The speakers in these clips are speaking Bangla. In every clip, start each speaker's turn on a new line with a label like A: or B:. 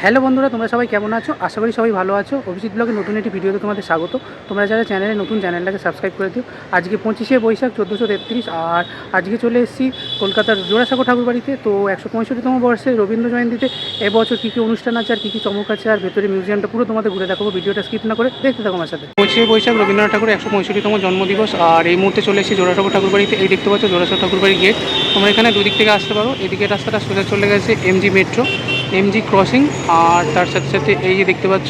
A: হ্যালো বন্ধুরা, তোমরা সবাই কেমন আছো? আশা করি সবাই ভালো আছো। অভিজিৎ ব্লগের নতুন একটি ভিডিওতে তোমাদের স্বাগত। তোমরা যারা চ্যানেলে নতুন, চ্যানেলটাকে সাবস্ক্রাইব করে দিও। আজকে 25শে বৈশাখ 1433, আর আজকে চলে এসেছি কলকাতার জোড়াসাঁকো ঠাকুরবাড়িতে। তো 165তম বর্ষে রবীন্দ্র জয়ন্তীতে এবছর কী কী অনুষ্ঠান আছে আর কী কী চমক আছে, আর ভেতরে মিউজিয়ামটা পুরো তোমাদের ঘুরে দেখাবো। ভিডিওটা স্কিপ না করে দেখতে থাকো আমার সাথে। 25শে বৈশাখ রবীন্দ্রনাথ ঠাকুরের 165তম জন্মদিবস, আর এই মুহূর্তে চলে এসেছি জোড়াসাঁকো ঠাকুরবাড়িতে। এই দেখতে পাচ্ছ জোড়াসাঁকো ঠাকুরবাড়ির গেট। তোমরা এখানে দুদিক থেকে আসতে পারো। এদিকে রাস্তাটা সোজা চলে গেছে এমজি মেট্রো, এমজি ক্রসিং, আর তার সাথে সাথে এই যে দেখতে পাচ্ছ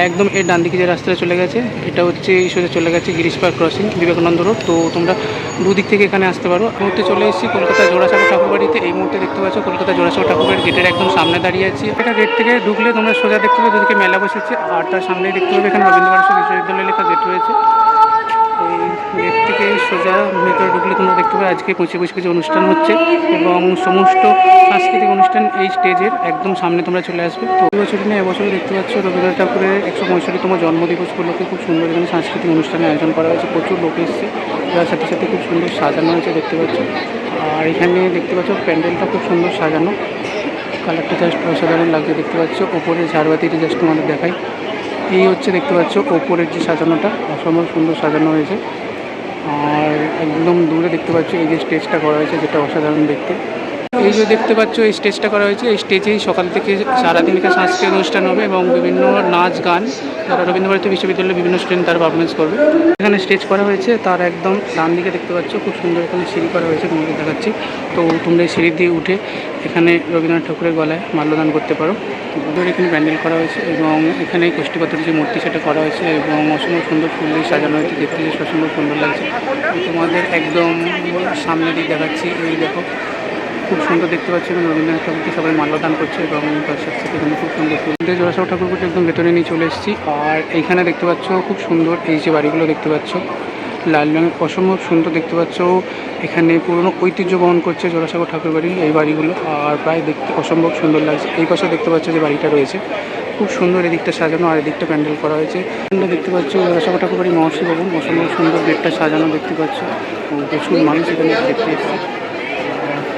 A: একদম এর ডান দিকে যে রাস্তাটা চলে গেছে এটা হচ্ছে এই সোজা চলে গেছে Girish park crossing, Vivekananda road. তো তোমরা দুদিক থেকে এখানে আসতে পারো। এই মুহূর্তে চলে এসেছি কলকাতা জোড়াসাঁকো ঠাকুরবাড়িতে। এই মুহূর্তে দেখতে পাচ্ছ কলকাতা জোড়াসাঁকো ঠাকুরবাড়ির গেটের একদম সামনে দাঁড়িয়ে আছি। এটা গেট থেকে ঢুকলে তোমরা সোজা দেখতে পাবে দুদিকে মেলা বসেছে, আর তার সামনেই দেখতে পাবে এখানে রবীন্দ্র ভারতী বিশ্ববিদ্যালয় লেখা গেট রয়েছে। এই গেট থেকে সোজা ভেতরে ঢুকলে তোমরা দেখতে পাবে আজকে 25শে বৈশাখে যে অনুষ্ঠান হচ্ছে এবং সমস্ত সাংস্কৃতিক অনুষ্ঠান এই স্টেজের একদম সামনে তোমরা চলে আসবে। তো এবছরই না এবছরও দেখতে পাচ্ছ রবীন্দ্রনাথ ঠাকুরের 165তম জন্মদিবস উপলক্ষে খুব সুন্দর এখানে সাংস্কৃতিক অনুষ্ঠানের আয়োজন করা হয়েছে। প্রচুর লোক এসেছে, তার সাথে সাথে খুব সুন্দর সাজানো হয়েছে দেখতে পাচ্ছ। আর এখানে দেখতে পাচ্ছ প্যান্ডেলটা খুব সুন্দর সাজানো, কালারটা জাস্ট অসাধারণ লাগছে দেখতে পাচ্ছ। ওপরে ঝাড়বাতিটি জাস্ট তোমাদের দেখাই। এই হচ্ছে দেখতে পাচ্ছ ওপরের যে সাজানোটা অসম্ভব সুন্দর সাজানো হয়েছে। আর একদম দূরে দেখতে পাচ্ছ এই যে স্টেজটা করা হয়েছে যেটা অসাধারণ দেখতে। এই যে দেখতে পাচ্ছ এই স্টেজটা করা হয়েছে, এই স্টেজেই সকাল থেকে সারাদিন এখানে সাংস্কৃতিক অনুষ্ঠান হবে এবং বিভিন্ন নাচ গান যারা রবীন্দ্র ভারতী বিশ্ববিদ্যালয়ের বিভিন্ন স্টুডেন্ট তারা পারফরমেন্স করবে। এখানে স্টেজ করা হয়েছে, তার একদম ডান দিকে দেখতে পাচ্ছ খুব সুন্দর এখানে সিঁড়ি করা হয়েছে, তোমাদের দেখাচ্ছি। তো তোমরা এই সিঁড়ি দিয়ে উঠে এখানে রবীন্দ্রনাথ ঠাকুরের গলায় মাল্যদান করতে পারো। এখানে প্যান্ডেল করা হয়েছে এবং এখানে কষ্টিপাথরের যে মূর্তি সেটা করা হয়েছে এবং অসম্ভব সুন্দর ফুল দিয়ে সাজানো হয়েছে, দেখতে অসম্ভব সুন্দর লাগছে। তোমাদের একদম সামনে দিয়ে দেখাচ্ছি, এই দেখো খুব সুন্দর দেখতে পাচ্ছি এবং রবীন্দ্রনাথ ঠাকুরকে সবাই মাল্যদান করছে এবং তার সাথে সাথে এখানে খুব সুন্দর ফুল দিয়ে জোড়াসাঁকো ঠাকুরকে একদম ভেতরে নিয়ে চলে এসেছি। আর এইখানে দেখতে পাচ্ছ খুব সুন্দর এই যে বাড়িগুলো দেখতে পাচ্ছ লাল রঙের, অসম্ভব সুন্দর দেখতে পাচ্ছ। এখানে পুরনো ঐতিহ্য বহন করছে জোড়াসাঁকো ঠাকুরবাড়ি এই বাড়িগুলো, আর প্রায় দেখতে অসম্ভব সুন্দর লাগছে। এই পাশে দেখতে পাচ্ছ যে বাড়িটা রয়েছে খুব সুন্দর, এদিকটা সাজানো আর এদিকটা প্যান্ডেল করা হয়েছে। এখানে দেখতে পাচ্ছ জোড়াসাঁকো ঠাকুরবাড়ি মহর্ষি ভবন, অসম্ভব সুন্দর গেটটা সাজানো দেখতে পাচ্ছ। প্রচুর মানুষ এখানে দেখতে এসেছে।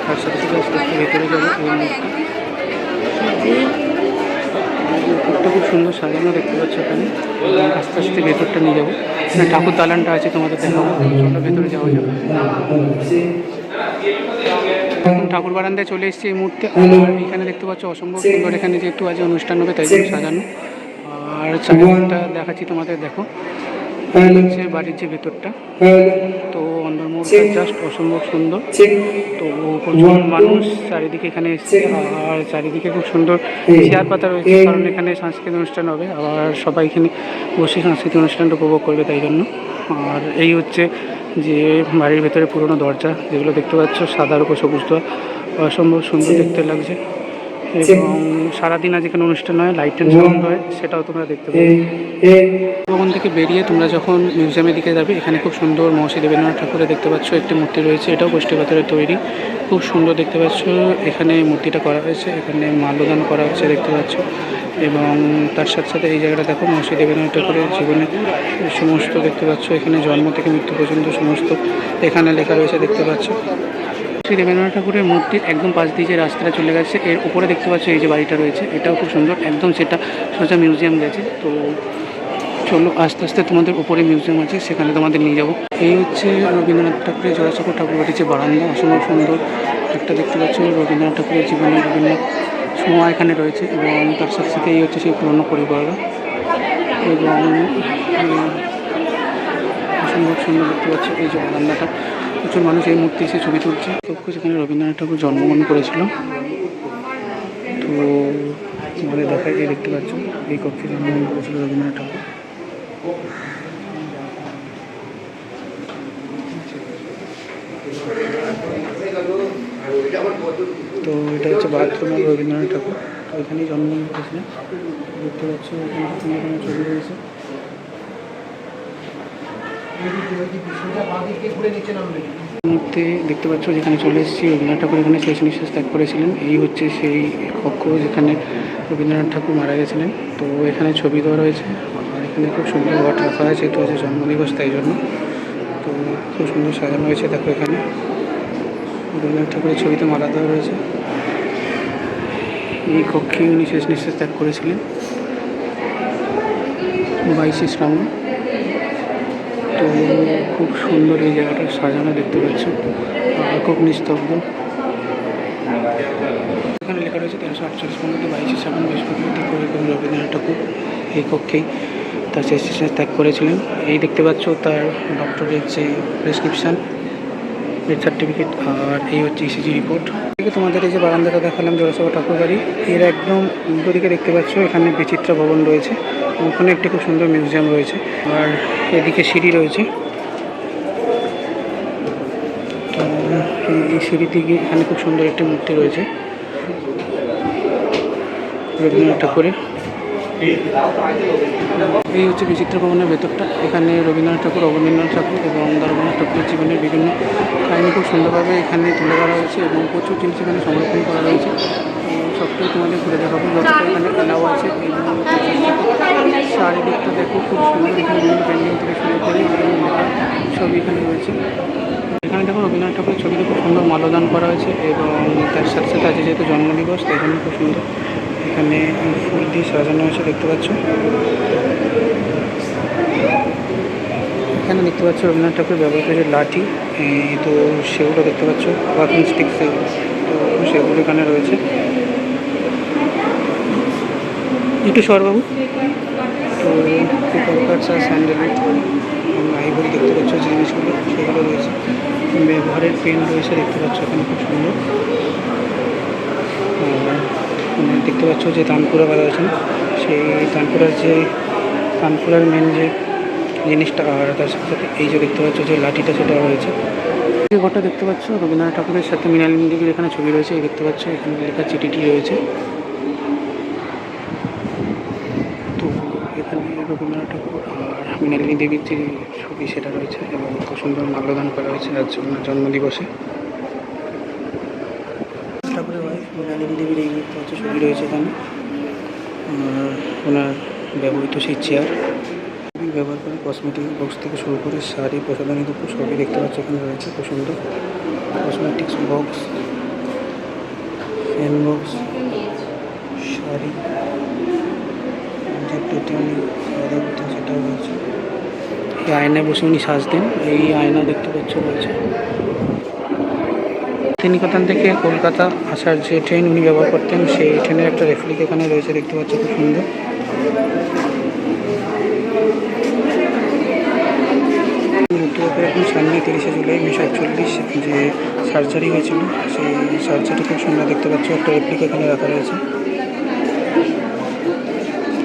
A: তার সাথে সাথে আস্তে আস্তে ভেতরে যাবো ভেতরটা খুব সুন্দর সাজানো দেখতে পাচ্ছ এখানে। আস্তে আস্তে ভেতরটা নিয়ে যাবো, ঠাকুর দালানটা আছে তোমাদের দেখাবো, ভেতরে যাওয়া যাবে। ঠাকুর বারান্দায় চলে এসেছি এই মুহূর্তে। আর এখানে দেখতে পাচ্ছ অসম্ভব সুন্দর এখানে যেহেতু আজ অনুষ্ঠান হবে তাই জন্য সাজানো। আর চারিদিকটা দেখাচ্ছি তোমাদের, দেখো হচ্ছে বাড়ির যে ভেতরটা। তো অন্দরমহলটা জাস্ট অসম্ভব সুন্দর। তো প্রচুর মানুষ চারিদিকে এখানে এসছে, আর চারিদিকে খুব সুন্দর চেয়ার পাতা রয়েছে কারণ এখানে সাংস্কৃতিক অনুষ্ঠান হবে, আবার সবাই এখানে বসে সাংস্কৃতিক অনুষ্ঠানটা উপভোগ করবে তাই জন্য। আর এই হচ্ছে যে বাড়ির ভেতরে পুরনো দরজা যেগুলো দেখতে পাচ্ছ সাদার উপর সবুজ দেওয়া, অসম্ভব সুন্দর দেখতে লাগছে। এবং সারাদিন আজ এখানে অনুষ্ঠান হয়, লাইট অ্যান্ড সাউন্ড হয়, সেটাও তোমরা দেখতে পাবে। ভবন থেকে বেরিয়ে তোমরা যখন মিউজিয়ামের দিকে যাবে এখানে খুব সুন্দর মহর্ষি দেবেন্দ্রনাথ ঠাকুরের দেখতে পাচ্ছ একটি মূর্তি রয়েছে, এটাও কষ্টি পাথরের তৈরি, খুব সুন্দর দেখতে পাচ্ছ। এখানে মূর্তিটা করা হয়েছে, এখানে মাল্যদান করা হচ্ছে দেখতে পাচ্ছ। এবং তার সাথে সাথে এই জায়গাটা দেখো মহর্ষি দেবেন্দ্রনাথ ঠাকুরের জীবনে সমস্ত দেখতে পাচ্ছ, এখানে জন্ম থেকে মৃত্যু পর্যন্ত সমস্ত এখানে লেখা রয়েছে দেখতে পাচ্ছ। শ্রী দেবেন্দ্রনাথ ঠাকুরের মূর্তির একদম পাশ দিয়ে যে রাস্তাটা চলে গেছে এর উপরে দেখতে পাচ্ছ এই যে বাড়িটা রয়েছে, এটাও খুব সুন্দর একদম, সেটা সোজা মিউজিয়াম গেছে। তো চলো আস্তে আস্তে তোমাদের উপরে মিউজিয়াম আছে সেখানে তোমাদের নিয়ে যাবো। এই হচ্ছে রবীন্দ্রনাথ ঠাকুরের জোড়াসাঁকো ঠাকুরবাড়ির যে বারান্দা, অসম্ভব সুন্দর একটা দেখতে পাচ্ছ। রবীন্দ্রনাথ ঠাকুরের জীবনের বিভিন্ন সময় এখানে রয়েছে এবং তার সাথে সাথে এই হচ্ছে সেই পুরনো পরিবাররা এবং অসম্ভব সুন্দর দেখতে পাচ্ছ এই যে বারান্দাটা। প্রচুর মানুষ এই মূর্তি এসে ছবি তুলছে। কক্ষ যেখানে রবীন্দ্রনাথ ঠাকুর জন্মগ্রহণ করেছিল, তো আমাদের দেখায় এই দেখতে পাচ্ছ এই কক্ষে জন্মগ্রহণ করেছিল রবীন্দ্রনাথ ঠাকুর। তো এটা হচ্ছে বাথরুম অফ রবীন্দ্রনাথ ঠাকুর, তো এখানেই জন্মগ্রহণ করেছিলেন দেখতে পাচ্ছ। এখানে ছবি রয়েছে। মুহূর্তে দেখতে পাচ্ছ যেখানে চলে এসেছি রবীন্দ্রনাথ ঠাকুর এখানে শেষ নিঃশ্বাস ত্যাগ করেছিলেন। এই হচ্ছে সেই কক্ষ যেখানে রবীন্দ্রনাথ ঠাকুর মারা গেছিলেন। তো এখানে ছবি দেওয়া রয়েছে আর এখানে খুব সুন্দর ঘট রাখা হয়েছে, যেহেতু হচ্ছে জন্মদিবস তাই জন্য। তো খুব সুন্দর সাজানো হয়েছে, দেখো এখানে রবীন্দ্রনাথ ঠাকুরের ছবিতে মালা দেওয়া রয়েছে। এই কক্ষে উনি শেষ নিঃশ্বাস ত্যাগ করেছিলেন 22শে শ্রাবণ। তো খুব সুন্দর এই জায়গাটা সাজানো দেখতে পাচ্ছ, আর খুব নিস্তব্ধ। এখানে লেখা রয়েছে 1348 পর্যন্ত 22শে শ্রাবণ বৃহস্পতিবার কবি রবীন্দ্রনাথ ঠাকুর এই কক্ষেই তার শেষ নিঃশ্বাস ত্যাগ করেছিলেন। এই দেখতে পাচ্ছ তার ডক্টরের যে প্রেসক্রিপশান, ডেথ সার্টিফিকেট, আর এই হচ্ছে ইসিজি রিপোর্ট। তোমাদের এই যে বারান্দাটা দেখালাম জোড়াসাঁকো ঠাকুর বাড়ি, এর একদম উল্টো দিকে দেখতে পাচ্ছ এখানে বিচিত্রা ভবন রয়েছে, ওখানে একটি খুব সুন্দর মিউজিয়াম রয়েছে, আর এদিকে সিঁড়ি রয়েছে। তো এই সিঁড়ি দিকে এখানে খুব সুন্দর একটি মূর্তি রয়েছে রবীন্দ্রনাথ ঠাকুরের। এই হচ্ছে বিচিত্রা ভবনের ভেতরটা। এখানে রবীন্দ্রনাথ ঠাকুর, অবনীন্দ্রনাথ ঠাকুর এবং দ্রব্যনাথ ঠাকুরের জীবনের বিভিন্ন কাহিনী খুব সুন্দরভাবে এখানে তুলে ধরা হয়েছে এবং প্রচুর জিনিস এখানে সংরক্ষণ করা রয়েছে। সবটাই তোমাদের ঘুরে দেখাবো, যতটা এখানে এলাও আছে। এবং চারিদিকটা দেখো খুব সুন্দর, এখানে বিভিন্ন পেন্টিং থেকে শুরু করে ছবি এখানে রয়েছে। এখানে দেখো রবীন্দ্রনাথ ঠাকুরের ছবিতে খুব সুন্দর মাল্যদান করা হয়েছে এবং তার সাথে সাথে আছে যেহেতু জন্মদিবস, তাই জন্য খুব সুন্দর এখানে ফুল দিয়ে সাজানো হয়েছে দেখতে পাচ্ছ। এখানে দেখতে পাচ্ছ রবীন্দ্রনাথ ঠাকুর ব্যবহার করেছে লাঠি, তো সেগুলো দেখতে পাচ্ছ ওয়াকিং স্টিক, সেগুলো তো সেগুলো এখানে রয়েছে। একটু সরবাবু তো স্যান্ডেলউড আইভরি দেখতে পাচ্ছ যে জিনিসগুলো সেগুলো রয়েছে। ব্যবহারের পেন রয়েছে দেখতে পাচ্ছ এখানে খুব সুন্দর। দেখতে পাচ্ছ যে তানপুরা বাঁধা আছে, সেই তানপুরার মেন যে জিনিসটা, আর তার সাথে সাথে এই যে দেখতে পাচ্ছ যে লাঠিটা সেটা রয়েছে। যে ঘরটা দেখতে পাচ্ছ রবীন্দ্রনাথ ঠাকুরের সাথে মৃণালিনী দেবীর এখানে ছবি রয়েছে, এই দেখতে পাচ্ছ এখানে লেখা চিঠিটি রয়েছে। তো এখানে রবীন্দ্রনাথ ঠাকুর আর মৃণালিনী দেবীর যে ছবি সেটা রয়েছে এবং খুব সুন্দর মাল্যদান করা হয়েছে আজ ওনার জন্মদিবসে। ঠাকুরের ভাই মৃণালিনী দেবীর এই দেখতে পাচ্ছ ছবি রয়েছে এখানে, আর ওনার ব্যবহৃত সেই চেয়ার ব্যবহার করে কসমেটিক বক্স থেকে শুরু করে শাড়ি, প্রসাধনী দুটো সবই দেখতে পাচ্ছ এখানে রয়েছে খুব সুন্দর। Cosmetics box, fan box, sari, যে পেটিএম আলাদা করতেন সেটাও রয়েছে। এই আয়নায় বসে উনি সাজতেন, এই আয়না দেখতে পাচ্ছ রয়েছে। শান্তিনিকেতন থেকে কলকাতা আসার যে ট্রেন উনি ব্যবহার করতেন, সেই ট্রেনের একটা রেপ্লিকা এখানে রয়েছে দেখতে পাচ্ছ খুব সুন্দর। এখন সামনে 30শে জুলাই 1948 যে সার্জারি হয়েছিল, সেই সার্জারি খুব সুন্দর দেখতে পাচ্ছ, একটা রেপ্লিকা এখানে রাখা রয়েছে।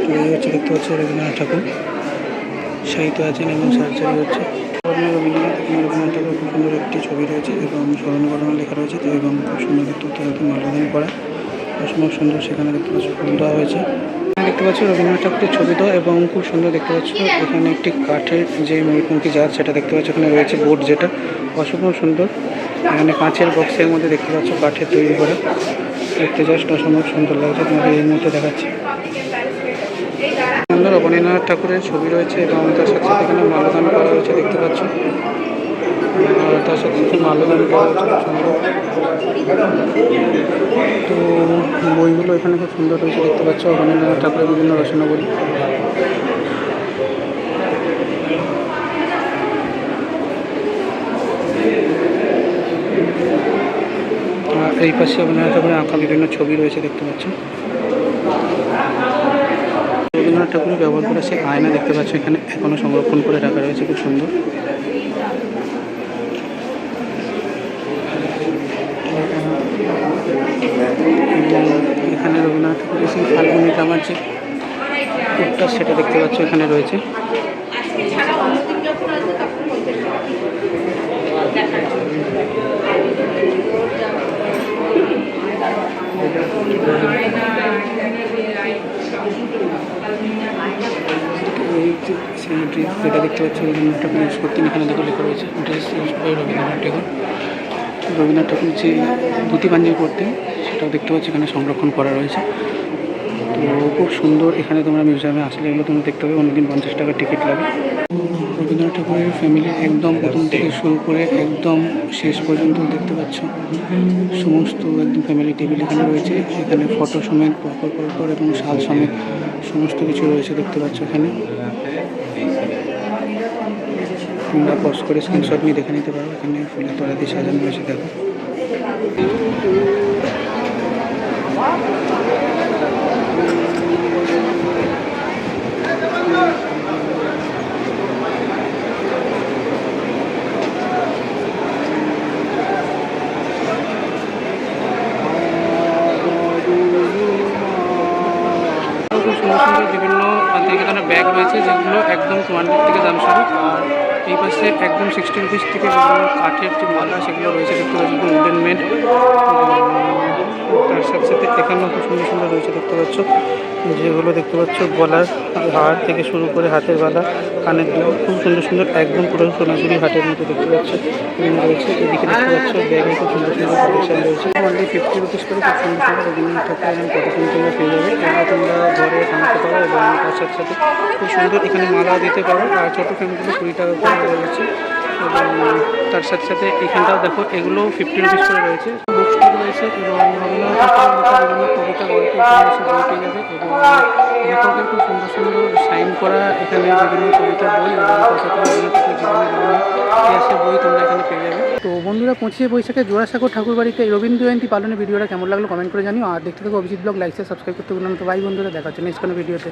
A: তো এই হচ্ছে দেখতে পাচ্ছ রবীন্দ্রনাথ ঠাকুর সাহিত্য আছেন এবং সার্জারি হচ্ছে। রবীন্দ্রনাথ ঠাকুর খুব সুন্দর একটি ছবি রয়েছে এবং স্মরণ ঘটনা লেখা রয়েছে এবং খুব সুন্দর দেখতে পাচ্ছ মাল্যদান করা অসম্ভব সুন্দর, সেখানে দেখতে পাচ্ছ ফুল দেওয়া হয়েছে। দেখতে পাচ্ছ রবীন্দ্রনাথ ঠাকুরের ছবি তো এবং খুব সুন্দর দেখতে পাচ্ছ এখানে একটি কাঠের যে ময়ূরপঙ্খী জাত সেটা দেখতে পাচ্ছ এখানে রয়েছে, বোর্ড যেটা অসম্ভব সুন্দর। এখানে কাঁচের বক্সের মধ্যে দেখতে পাচ্ছ কাঠের তৈরি করা, দেখতে জাস্ট অসম্ভব সুন্দর লাগছে। তোমাদের এই মুহূর্তে দেখাচ্ছি সুন্দর অবনীন্দ্রনাথ ঠাকুরের ছবি রয়েছে এবং তার সাথে সাথে এখানে মাল্যদান করা হয়েছে দেখতে পাচ্ছ, আর তার সাথে সাথে মাল্যদান করা হয়েছে খুব সুন্দর। তো বইগুলো এখানে খুব সুন্দর রয়েছে দেখতে পাচ্ছ, অবনীন্দ্রনাথ ঠাকুরের বিভিন্ন রচনাবলী। আর এই পাশে অবনীন্দ্রনাথ ঠাকুরের আঁকা বিভিন্ন ছবি রয়েছে দেখতে পাচ্ছ। রবীন্দ্রনাথ ঠাকুরের ব্যবহার করা সে আয়না দেখতে পাচ্ছ এখানে এখনও সংরক্ষণ করে রাখা রয়েছে খুব সুন্দর। এখানে রবীন্দ্রনাথ ঠাকুরের সেই ফাল্গুনি ড্রামার যে কোটটা সেটা দেখতে পাচ্ছ এখানে রয়েছে। এই ড্রেস যেটা দেখতে পাচ্ছ রবীন্দ্রনাথ ঠাকুর ইউজ করতেন, এখানে দেখো লেখা রয়েছে ড্রেস ইউজ করে রবীন্দ্রনাথ ঠাকুর। রবীন্দ্রনাথ ঠাকুর যে ধুতি পাঞ্জাবি পরতেন সেটাও দেখতে পাচ্ছি এখানে সংরক্ষণ করা রয়েছে। তো খুব সুন্দর। এখানে তোমরা মিউজিয়ামে আসলে এগুলো তোমরা দেখতে হবে। অন্যদিন 50 টাকা টিকিট লাগে। রবীন্দ্রনাথ ঠাকুরের ফ্যামিলি একদম প্রথম থেকে শুরু করে একদম শেষ পর্যন্ত দেখতে পাচ্ছ। সমস্ত একদম ফ্যামিলি টেবিল এখানে রয়েছে। এখানে ফটো সমেত পর এবং শাল সমেত সমস্ত কিছু রয়েছে দেখতে পাচ্ছ। এখানে তোমরা পজ করে স্ক্রিনশট নিয়ে দেখে নিতে পারো। এখানে ফুলের তলা দিয়ে সাজানো রয়েছে দেখো। খুব সুন্দর সুন্দর বিভিন্ন নিকেতনের ব্যাগ রয়েছে, যেগুলো একদম 200 থেকে দাম শুরু। আর এই পাশে একদম 60 রুপিস থেকে বিভিন্ন কাঠের যে মালা সেগুলো রয়েছে দেখতে পাচ্ছি, উডেন মেড। তার সাথে সাথে এখানেও খুব সুন্দর সুন্দর রয়েছে দেখতে পাচ্ছ, যেগুলো দেখতে পাচ্ছ গলার হার থেকে শুরু করে হাতের বালা, কানের দুল, খুব সুন্দর সুন্দর একদম পুরো সোনাঝুরি হাটের মতো দেখতে পাচ্ছ বিভিন্ন রয়েছে। এদিকে দেখতে পাচ্ছ ব্যাগে খুব সুন্দর সুন্দর কালেকশন রয়েছে। অনলি 50 রুপিস করে খুব সুন্দর সুন্দর রবীন্দ্রনাথ ঠাকুরের কতক্ষণ তোমরা পেয়ে যাবে। এগুলো তোমরা ঘরে আনতে পারো এবং তার সাথে সাথে খুব সুন্দর এখানে মালা দিতে পারো। আর ছোটো ফ্যানগুলো 20 টাকা করে রয়েছে। এবং তার সাথে সাথে এখানটাও দেখো এগুলো 50 রুপিস করে রয়েছে। বুক স্টল রয়েছে এবং রবীন্দ্রনাথ ঠাকুরের লেখা বিভিন্ন কবিতা গল্প উপন্যাসের বই পেয়ে যাবে। এবং লেখকের খুব সুন্দর সুন্দর সাইন করা এখানে বিভিন্ন কবিতার বই এবং তার সাথে রবীন্দ্রনাথ ঠাকুরের জীবনের বিভিন্ন ইতিহাসের বই তোমরা এখানে পেয়ে যাবে। তো বন্ধুরা, 25শে বৈশাখে জোড়াসাঁকো ঠাকুর বাড়িতে রবীন্দ্র জয়ন্তী পালনের ভিডিওটা কেমন লাগলো কমেন্ট করে জানিও। আর দেখতে থাকো অভিজিৎ ব্লগ, লাইক সাবস্ক্রাইব করতে ভুললাম। তো বাই বন্ধুরা, দেখা হচ্ছে নেক্সট কোনো ভিডিওতে।